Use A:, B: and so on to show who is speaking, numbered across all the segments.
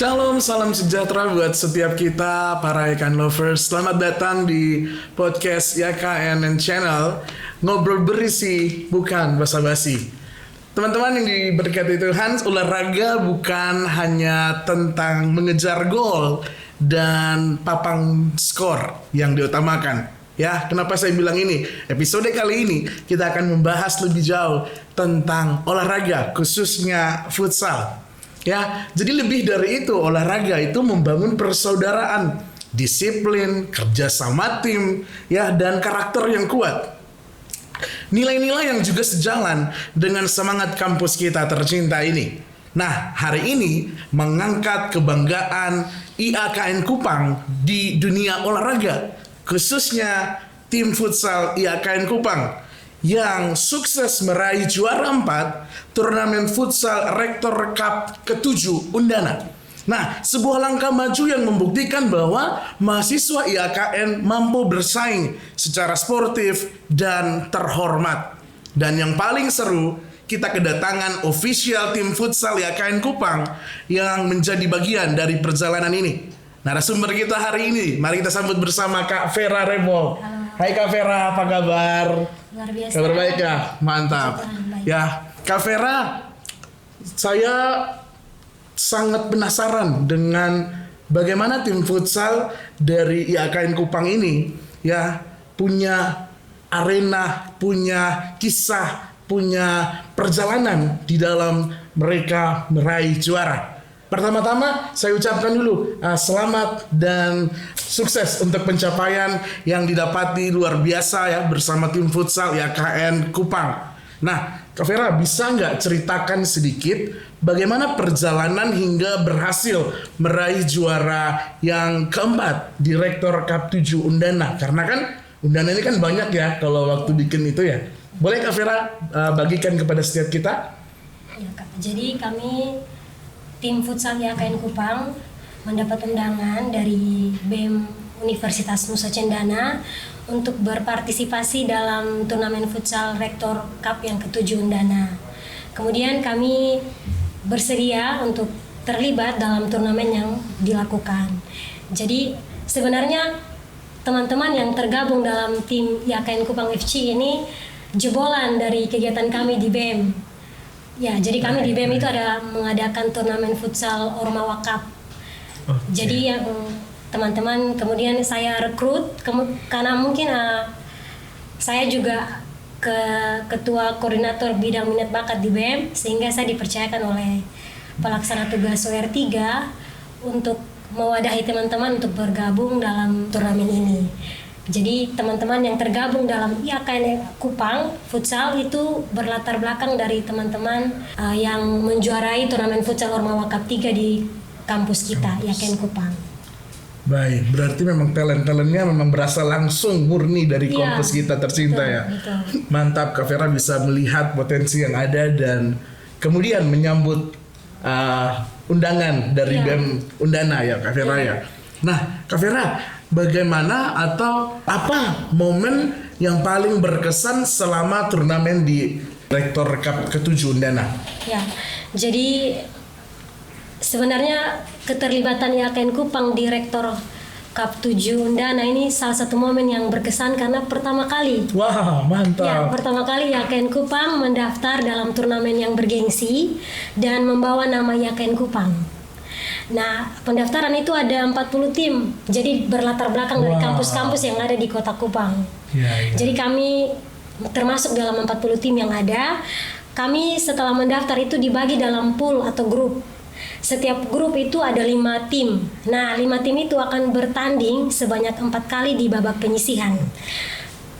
A: Shalom, salam sejahtera buat setiap kita para ikan lovers. Selamat datang di podcast YKNN Channel. Ngobrol berisi, bukan basa-basi. Teman-teman yang diberkati Tuhan, olahraga bukan hanya tentang mengejar gol dan papang skor yang diutamakan. Ya, kenapa saya bilang ini? Episode kali ini kita akan membahas lebih jauh tentang olahraga, khususnya futsal. Ya, jadi lebih dari itu, olahraga itu membangun persaudaraan, disiplin, kerjasama tim, ya, dan karakter yang kuat. Nilai-nilai yang juga sejalan dengan semangat kampus kita tercinta ini. Nah, hari ini mengangkat kebanggaan IAKN Kupang di dunia olahraga, khususnya tim futsal IAKN Kupang yang sukses meraih juara 4 turnamen futsal Rektor Cup ke-7 Undana. Nah, sebuah langkah maju yang membuktikan bahwa mahasiswa IAKN mampu bersaing secara sportif dan terhormat. Dan yang paling seru, kita kedatangan official tim futsal IAKN Kupang yang menjadi bagian dari perjalanan ini. Narasumber kita hari ini, mari kita sambut bersama Kak Vera Rebo. Hai Kak Vera, apa kabar?
B: Luar biasa.
A: Kabar baik ya? Mantap. Ya, Kak Vera, saya sangat penasaran dengan bagaimana tim futsal dari IAKN Kupang ini ya punya arena, punya kisah, punya perjalanan di dalam mereka meraih juara. Pertama-tama saya ucapkan dulu selamat dan sukses untuk pencapaian yang didapati luar biasa ya bersama tim futsal IAKN Kupang. Nah, Kak Vera bisa nggak ceritakan sedikit bagaimana perjalanan hingga berhasil meraih juara yang keempat di Rektor Cup 7 Undana? Karena kan Undana ini kan banyak ya kalau waktu bikin itu ya. Boleh Kak Vera bagikan kepada setiap kita?
B: Ya, Kak. Jadi kami tim futsal IAKN Kupang mendapat undangan dari BEM Universitas Nusa Cendana untuk berpartisipasi dalam turnamen futsal Rektor Cup yang ke-7 Undana. Kemudian kami bersedia untuk terlibat dalam turnamen yang dilakukan. Jadi sebenarnya teman-teman yang tergabung dalam tim IAKN Kupang FC ini jebolan dari kegiatan kami di BEM. Ya, jadi kami di BEM itu ada mengadakan turnamen futsal Ormawa Cup. Jadi yang teman-teman kemudian saya rekrut karena mungkin saya juga ketua koordinator bidang minat bakat di BEM, sehingga saya dipercayakan oleh pelaksana tugas OR3 untuk mewadahi teman-teman untuk bergabung dalam turnamen ini. Jadi teman-teman yang tergabung dalam IAKN Kupang futsal itu berlatar belakang dari teman-teman yang menjuarai turnamen futsal Ormawa Cup 3 di kampus kita IAKN Kupang.
A: Baik, berarti memang talent-talentnya memang berasal langsung murni dari kampus kita tercinta ya.
B: Betul.
A: Mantap, Kak Vera bisa melihat potensi yang ada dan kemudian menyambut undangan dari BEM Undana ya Kak Vera ya. Nah, Kak Vera, bagaimana atau apa momen yang paling berkesan selama turnamen di Rektor Cup ke-7 Undana?
B: Ya, jadi sebenarnya keterlibatan IAKN Kupang di Rektor Cup 7 Undana ini salah satu momen yang berkesan karena pertama kali.
A: Wah, mantap.
B: Ya, pertama kali IAKN Kupang mendaftar dalam turnamen yang bergengsi dan membawa nama IAKN Kupang. Nah, pendaftaran itu ada 40 tim. Jadi berlatar belakang dari kampus-kampus yang ada di Kota Kupang.
A: Ya.
B: Jadi kami termasuk dalam 40 tim yang ada. Kami setelah mendaftar itu dibagi dalam pool atau grup. Setiap grup itu ada 5 tim. Nah, 5 tim itu akan bertanding sebanyak 4 kali di babak penyisihan.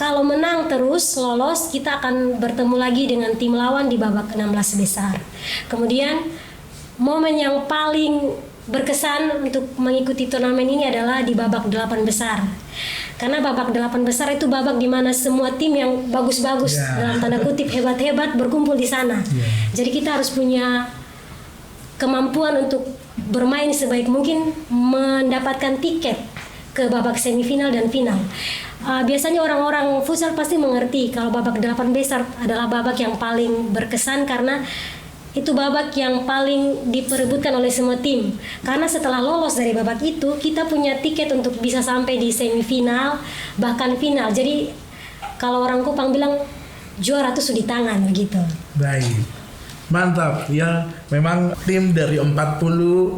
B: Kalau menang terus lolos, kita akan bertemu lagi dengan tim lawan di babak 16 besar. Kemudian momen yang paling berkesan untuk mengikuti turnamen ini adalah di babak 8 besar. Karena babak 8 besar itu babak di mana semua tim yang bagus-bagus dalam tanda kutip hebat-hebat berkumpul di sana. Jadi kita harus punya kemampuan untuk bermain sebaik mungkin mendapatkan tiket ke babak semifinal dan final. Biasanya orang-orang futsal pasti mengerti kalau babak 8 besar adalah babak yang paling berkesan karena itu babak yang paling diperebutkan oleh semua tim. Karena setelah lolos dari babak itu, kita punya tiket untuk bisa sampai di semifinal, bahkan final. Jadi kalau orang Kupang bilang juara tuh sudah di tangan begitu.
A: Baik. Mantap ya. Memang tim dari 40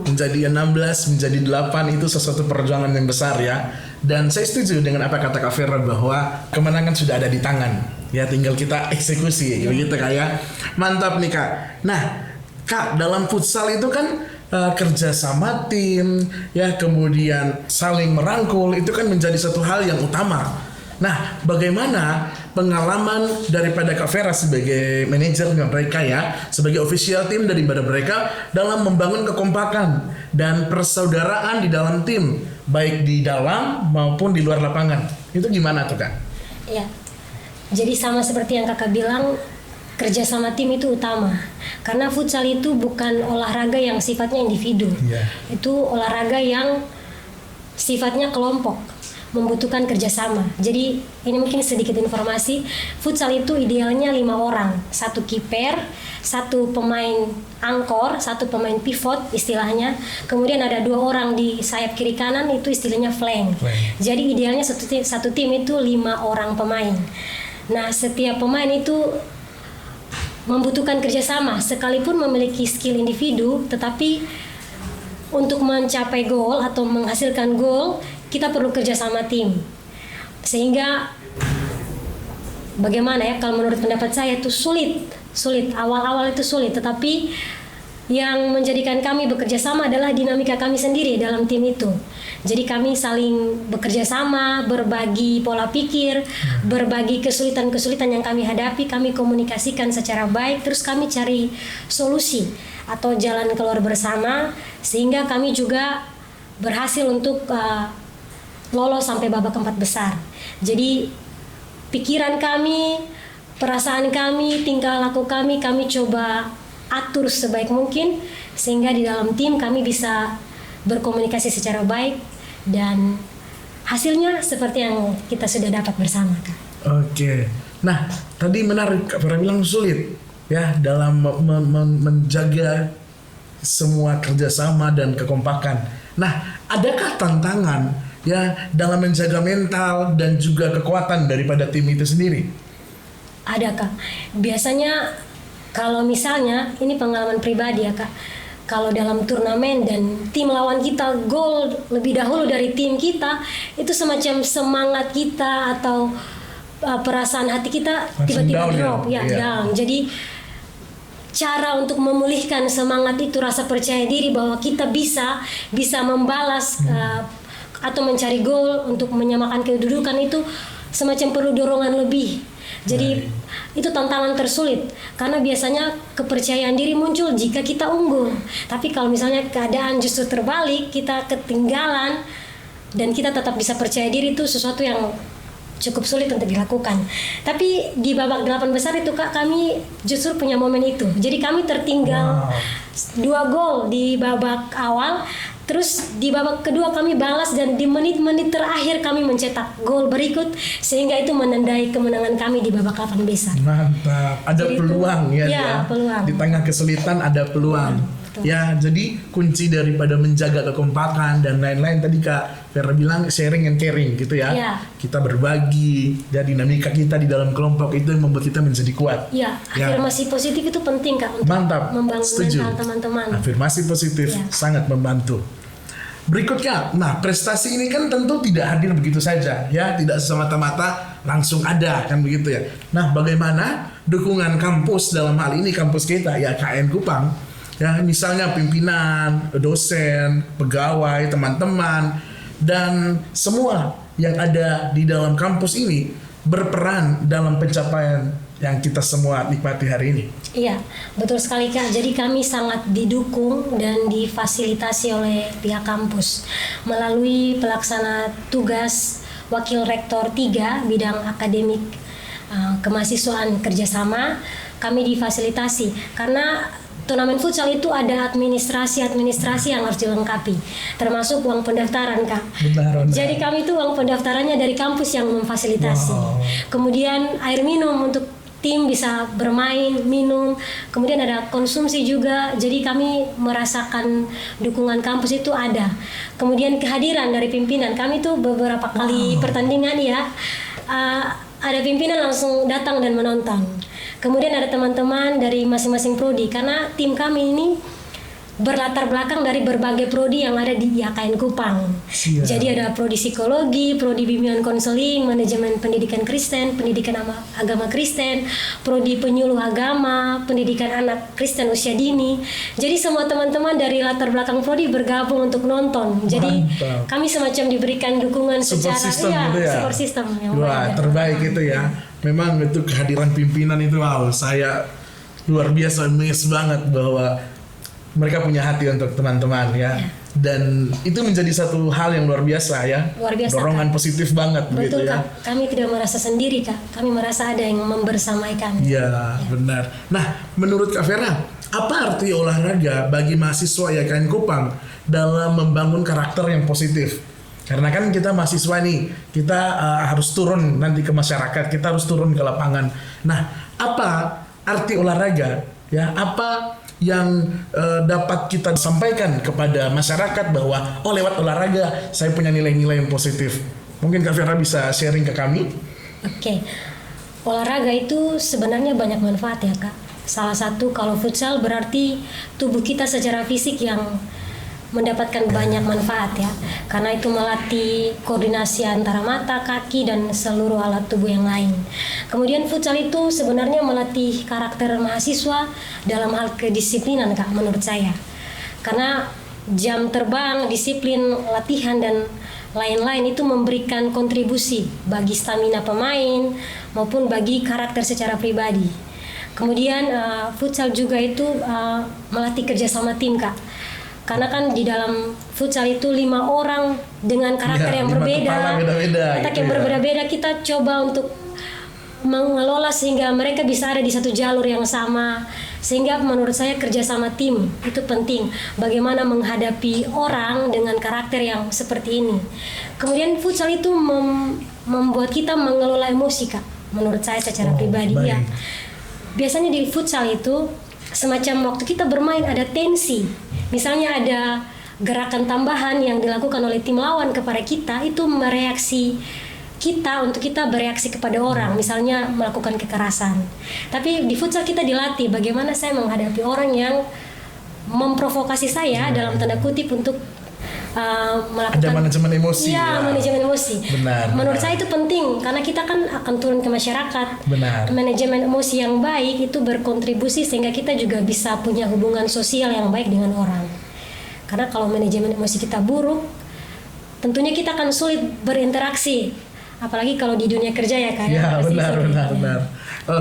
A: menjadi 16 menjadi 8 itu sesuatu perjuangan yang besar ya. Dan saya setuju dengan apa kata Kak Vera bahwa kemenangan sudah ada di tangan. Ya tinggal kita eksekusi begitu Kak ya. Mantap nih Kak. Nah, Kak, dalam futsal itu kan kerja sama tim ya, kemudian saling merangkul itu kan menjadi satu hal yang utama. Nah, bagaimana pengalaman daripada Kak Vera sebagai manajer mereka ya, sebagai official tim daripada mereka dalam membangun kekompakan dan persaudaraan di dalam tim, baik di dalam maupun di luar lapangan. Itu gimana tuh Kak?
B: Ya, jadi sama seperti yang kakak bilang, kerja sama tim itu utama. Karena futsal itu bukan olahraga yang sifatnya individu.
A: Yeah.
B: Itu olahraga yang sifatnya kelompok, membutuhkan kerjasama. Jadi ini mungkin sedikit informasi, futsal itu idealnya 5 orang, 1 kiper, 1 pemain angkor, 1 pemain pivot istilahnya, kemudian ada 2 orang di sayap kiri kanan, itu istilahnya flank. Jadi idealnya satu tim itu 5 orang pemain. Nah, setiap pemain itu membutuhkan kerjasama, sekalipun memiliki skill individu, tetapi untuk mencapai gol atau menghasilkan gol, kita perlu kerjasama tim. Sehingga bagaimana ya, kalau menurut pendapat saya itu sulit. Awal-awal itu sulit, tetapi yang menjadikan kami bekerja sama adalah dinamika kami sendiri dalam tim itu. Jadi kami saling bekerja sama, berbagi pola pikir, berbagi kesulitan-kesulitan yang kami hadapi, kami komunikasikan secara baik, terus kami cari solusi atau jalan keluar bersama, sehingga kami juga berhasil untuk lolos sampai babak 4 besar. Jadi pikiran kami, perasaan kami, tingkah laku kami coba atur sebaik mungkin, sehingga di dalam tim kami bisa berkomunikasi secara baik dan hasilnya seperti yang kita sudah dapat bersama, Kak.
A: Oke. Nah, tadi menarik Kak Vera bilang sulit ya dalam menjaga semua kerjasama dan kekompakan. Nah, adakah tantangan ya dalam menjaga mental dan juga kekuatan daripada tim itu sendiri?
B: Ada, Kak. Biasanya kalau misalnya ini pengalaman pribadi ya, Kak. Kalau dalam turnamen dan tim lawan kita gol lebih dahulu dari tim kita, itu semacam semangat kita atau perasaan hati kita tiba-tiba drop ya, down. Jadi cara untuk memulihkan semangat itu, rasa percaya diri bahwa kita bisa membalas atau mencari gol untuk menyamakan kedudukan, itu semacam perlu dorongan lebih. Jadi itu tantangan tersulit, karena biasanya kepercayaan diri muncul jika kita unggul. Tapi kalau misalnya keadaan justru terbalik, kita ketinggalan dan kita tetap bisa percaya diri, itu sesuatu yang cukup sulit untuk dilakukan. Tapi di babak 8 besar itu, Kak, kami justru punya momen itu. Jadi kami tertinggal 2 gol di babak awal, terus di babak kedua kami balas, dan di menit-menit terakhir kami mencetak gol berikut, sehingga itu menandai kemenangan kami di babak 8 besar.
A: Mantap, ada jadi peluang itu, ya. Peluang. Di tengah kesulitan ada peluang. Ya, jadi kunci daripada menjaga kekompakan dan lain-lain tadi Kak Vera bilang sharing and caring gitu ya. Kita berbagi, dan dinamika kita di dalam kelompok itu yang membuat kita menjadi kuat.
B: Afirmasi positif itu penting, Kak, untuk membangun mental teman-teman.
A: Afirmasi positif sangat membantu. Berikutnya, nah prestasi ini kan tentu tidak hadir begitu saja ya, tidak semata-mata langsung ada kan begitu ya. Nah, bagaimana dukungan kampus dalam hal ini kampus kita ya KN Kupang ya, misalnya pimpinan, dosen, pegawai, teman-teman, dan semua yang ada di dalam kampus ini berperan dalam pencapaian yang kita semua nikmati hari ini.
B: Iya, betul sekali, Kak. Jadi kami sangat didukung dan difasilitasi oleh pihak kampus melalui pelaksana tugas Wakil Rektor 3 bidang akademik kemahasiswaan kerjasama. Kami difasilitasi karena turnamen futsal itu ada administrasi yang harus dilengkapi, termasuk uang pendaftaran, Kak.
A: Benar.
B: Jadi kami itu uang pendaftarannya dari kampus yang memfasilitasi. Kemudian air minum untuk tim bisa bermain, minum, kemudian ada konsumsi juga. Jadi kami merasakan dukungan kampus itu ada. Kemudian kehadiran dari pimpinan kami tuh beberapa kali pertandingan ya, ada pimpinan langsung datang dan menonton. Kemudian ada teman-teman dari masing-masing prodi, karena tim kami ini berlatar belakang dari berbagai prodi yang ada di IAKN Kupang.
A: Siap.
B: Jadi ada prodi psikologi, prodi bimbingan konseling, manajemen pendidikan Kristen, pendidikan agama Kristen, prodi penyuluh agama, pendidikan anak Kristen usia dini. Jadi semua teman-teman dari latar belakang prodi bergabung untuk nonton. Jadi
A: Mantap.
B: kami semacam diberikan dukungan
A: Support
B: secara
A: system gitu ya?
B: support system yang
A: Wah,
B: ada.
A: terbaik itu ya. Memang itu kehadiran pimpinan itu, wow, saya luar biasa amazed banget bahwa mereka punya hati untuk teman-teman ya. Dan itu menjadi satu hal yang luar biasa ya.
B: Luar biasa,
A: Dorongan
B: Kak.
A: positif banget begitu
B: Betul
A: ya.
B: Kak, kami tidak merasa sendiri Kak. Kami merasa ada yang membersamai kami.
A: Iya, benar. Nah, menurut Kak Vera, apa arti olahraga bagi mahasiswa IAKN Kupang dalam membangun karakter yang positif? Karena kan kita mahasiswa nih, kita harus turun nanti ke masyarakat, kita harus turun ke lapangan. Nah, apa arti olahraga? Ya, apa yang dapat kita sampaikan kepada masyarakat bahwa lewat olahraga saya punya nilai-nilai yang positif? Mungkin Kak Vera bisa sharing ke kami?
B: Oke. Olahraga itu sebenarnya banyak manfaat ya Kak. Salah satu kalau futsal berarti tubuh kita secara fisik yang mendapatkan banyak manfaat ya. Karena itu melatih koordinasi antara mata, kaki, dan seluruh alat tubuh yang lain. Kemudian futsal itu sebenarnya melatih karakter mahasiswa dalam hal kedisiplinan Kak, menurut saya. Karena jam terbang, disiplin, latihan, dan lain-lain itu memberikan kontribusi bagi stamina pemain maupun bagi karakter secara pribadi. Kemudian futsal juga itu melatih kerjasama tim Kak. Karena kan di dalam futsal itu 5 orang dengan karakter
A: Ya,
B: yang
A: 5
B: berbeda,
A: kepala beda-beda
B: otak
A: gitu
B: yang
A: ya.
B: berbeda-beda, kita coba untuk mengelola sehingga mereka bisa ada di satu jalur yang sama. Sehingga menurut saya kerjasama tim itu penting. Bagaimana menghadapi orang dengan karakter yang seperti ini. Kemudian futsal itu membuat kita mengelola emosi Kak. Menurut saya secara pribadi
A: baik.
B: ya. Biasanya di futsal itu semacam waktu kita bermain ada tensi. Misalnya ada gerakan tambahan yang dilakukan oleh tim lawan kepada kita, itu mereaksi kita untuk kita bereaksi kepada orang, misalnya melakukan kekerasan. Tapi di futsal kita dilatih bagaimana saya menghadapi orang yang memprovokasi saya dalam tanda kutip untuk melakukan
A: Ada manajemen emosi.
B: ya, manajemen emosi.
A: Benar,
B: Menurut
A: benar.
B: saya itu penting karena kita kan akan turun ke masyarakat.
A: Benar.
B: Manajemen emosi yang baik itu berkontribusi sehingga kita juga bisa punya hubungan sosial yang baik dengan orang. Karena kalau manajemen emosi kita buruk, tentunya kita akan sulit berinteraksi. Apalagi kalau di dunia kerja ya kan.
A: Ya,
B: pasti
A: benar,
B: sulit.
A: benar,
B: Ya.
A: benar.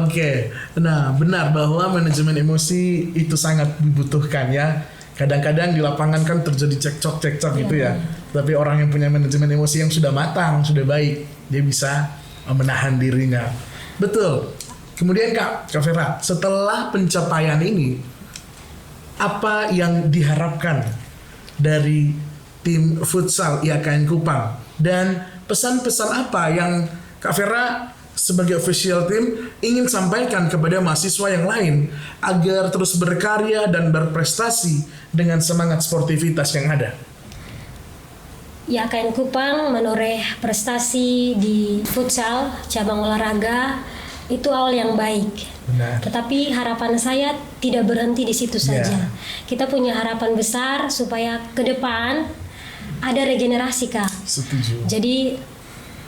A: Oke, nah benar bahwa manajemen emosi itu sangat dibutuhkan ya. Kadang-kadang di lapangan kan terjadi cekcok gitu ya. Tapi orang yang punya manajemen emosi yang sudah matang, sudah baik, dia bisa menahan dirinya. Betul. Kemudian Kak Vera, setelah pencapaian ini, apa yang diharapkan dari tim futsal IAKN Kupang? Dan pesan-pesan apa yang Kak Vera sebagai official team ingin sampaikan kepada mahasiswa yang lain agar terus berkarya dan berprestasi dengan semangat sportivitas yang ada?
B: IAKN Kupang menoreh prestasi di futsal cabang olahraga itu awal yang baik.
A: Benar.
B: Tetapi harapan saya tidak berhenti di situ saja.
A: Ya.
B: Kita punya harapan besar supaya ke depan ada regenerasi Kak.
A: Setuju.
B: Jadi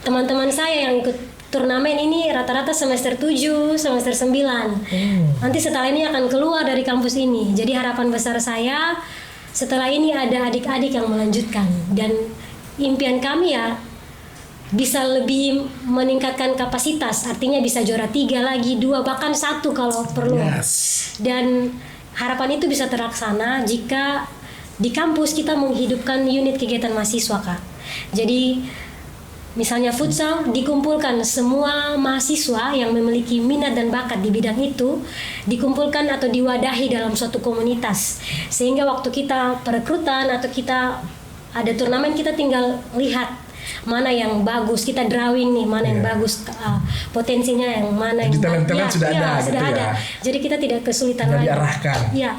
B: teman-teman saya yang ikut turnamen ini rata-rata semester 7, semester 9. Nanti setelah ini akan keluar dari kampus ini. Jadi harapan besar saya setelah ini ada adik-adik yang melanjutkan. Dan impian kami ya bisa lebih meningkatkan kapasitas. Artinya bisa juara 3 lagi, 2, bahkan 1 kalau perlu.
A: Yes.
B: Dan harapan itu bisa terlaksana jika di kampus kita menghidupkan unit kegiatan mahasiswa Kak. Jadi misalnya futsal dikumpulkan semua mahasiswa yang memiliki minat dan bakat di bidang itu dikumpulkan atau diwadahi dalam suatu komunitas sehingga waktu kita perekrutan atau kita ada turnamen kita tinggal lihat mana yang bagus, kita drawing nih mana yang bagus, potensinya yang mana
A: Jadi
B: yang
A: talent sudah ada
B: sudah
A: gitu
B: ada.
A: ya.
B: Jadi kita tidak kesulitan
A: Tinggal
B: lagi.
A: diarahkan.
B: Iya.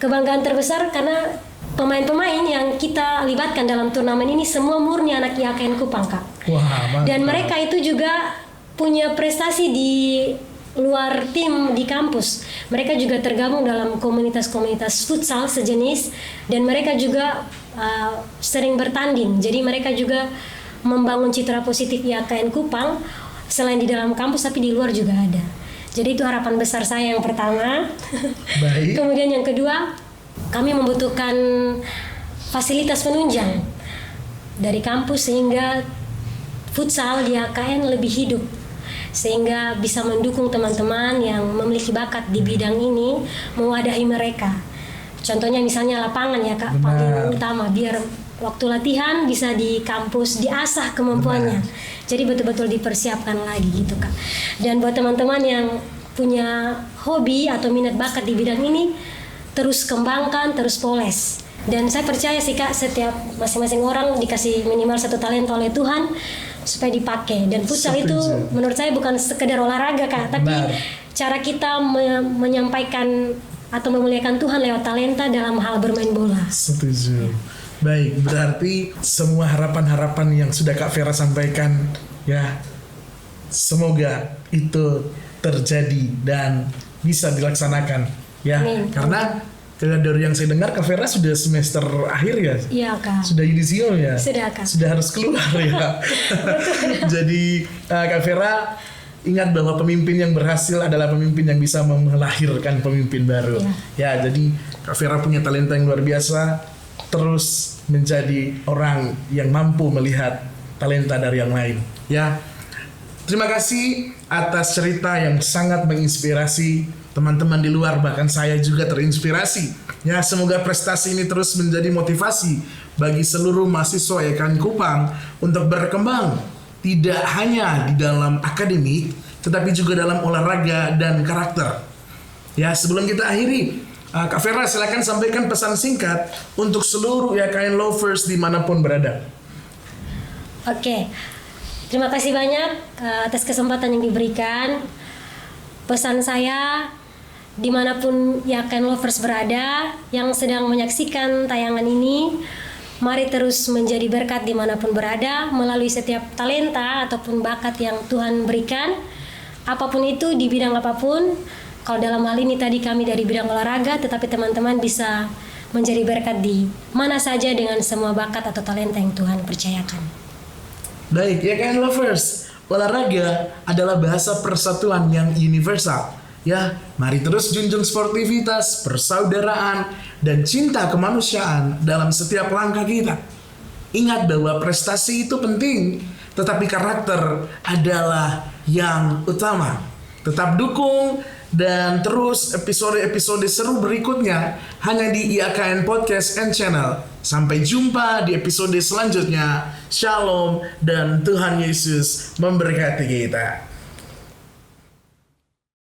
B: Kebanggaan terbesar karena pemain-pemain yang kita libatkan dalam turnamen ini semua murni anak IAKN Kupang, Kak.
A: Wah, mantap.
B: Dan mereka itu juga punya prestasi di luar tim di kampus. Mereka juga tergabung dalam komunitas-komunitas futsal sejenis dan mereka juga sering bertanding. Jadi mereka juga membangun citra positif IAKN Kupang selain di dalam kampus tapi di luar juga ada. Jadi itu harapan besar saya yang pertama.
A: Baik.
B: Kemudian yang kedua, kami membutuhkan fasilitas penunjang dari kampus sehingga futsal di IAKN lebih hidup, sehingga bisa mendukung teman-teman yang memiliki bakat di bidang ini, mewadahi mereka. Contohnya misalnya lapangan ya Kak, paling utama biar waktu latihan bisa di kampus diasah kemampuannya. Jadi betul-betul dipersiapkan lagi gitu Kak. Dan buat teman-teman yang punya hobi atau minat bakat di bidang ini, terus kembangkan, terus poles. Dan saya percaya sih Kak, setiap masing-masing orang dikasih minimal satu talenta oleh Tuhan supaya dipakai. Dan futsal itu menurut saya bukan sekedar olahraga Kak, tapi cara kita menyampaikan atau memuliakan Tuhan lewat talenta dalam hal bermain bola.
A: Setuju. Baik, berarti semua harapan-harapan yang sudah Kak Vera sampaikan ya, semoga itu terjadi dan bisa dilaksanakan ya.
B: Amin.
A: Karena dari yang saya dengar Kak Vera sudah semester akhir ya.
B: Iya Kak.
A: Sudah yudisium ya.
B: Sudah Kak.
A: Sudah harus keluar ya. Jadi Kak Vera, ingat bahwa pemimpin yang berhasil adalah pemimpin yang bisa melahirkan pemimpin baru. Ya, jadi Kak Vera punya talenta yang luar biasa, terus menjadi orang yang mampu melihat talenta dari yang lain. Ya, terima kasih atas cerita yang sangat menginspirasi teman-teman di luar, bahkan saya juga terinspirasi. Ya, semoga prestasi ini terus menjadi motivasi bagi seluruh mahasiswa IAKN Kupang untuk berkembang, tidak hanya di dalam akademik, tetapi juga dalam olahraga dan karakter. Ya, sebelum kita akhiri, Kak Vera silakan sampaikan pesan singkat untuk seluruh IAKN lovers dimanapun berada.
B: Oke, terima kasih banyak atas kesempatan yang diberikan. Pesan saya, dimanapun IAKN lovers berada yang sedang menyaksikan tayangan ini, mari terus menjadi berkat dimanapun berada melalui setiap talenta ataupun bakat yang Tuhan berikan, apapun itu di bidang apapun. Kalau dalam hal ini tadi kami dari bidang olahraga, tetapi teman-teman bisa menjadi berkat di mana saja dengan semua bakat atau talenta yang Tuhan percayakan.
A: Baik, IAKN lovers, olahraga adalah bahasa persatuan yang universal. Ya, mari terus junjung sportivitas, persaudaraan, dan cinta kemanusiaan dalam setiap langkah kita. Ingat bahwa prestasi itu penting, tetapi karakter adalah yang utama. Tetap dukung dan terus episode-episode seru berikutnya hanya di IAKN Podcast and Channel. Sampai jumpa di episode selanjutnya. Shalom dan Tuhan Yesus memberkati kita.